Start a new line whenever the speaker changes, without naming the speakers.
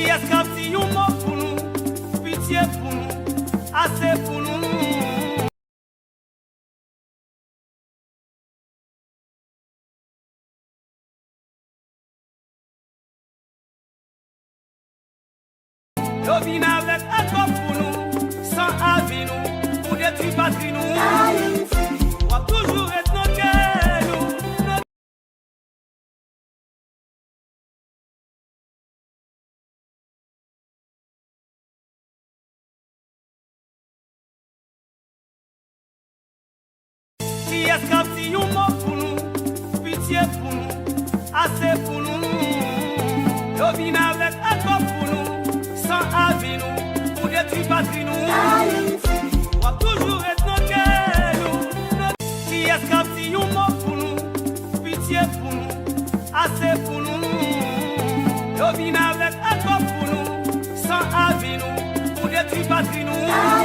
est-ce qu'a dit un mot pour nous, pitié pour nous, assez pour nous. Yo vin avec un corps pour nous, sans avis nous, pour détruire patrie nous. On va toujours être nos cœurs, nous. Qui est-ce qu'a dit un mot pour nous, pitié pour nous, assez pour nous. Yo vin avec un corps pour nous, sans avis nous, pour détruire patrie nous. On va toujours être nos cœurs, nous. Qui est-ce qu'a dit un mot pour nous, pitié pour nous, assez pour nous. Yo vin avec un corps pour nous, sans avis nous, pour détruire patrie nous.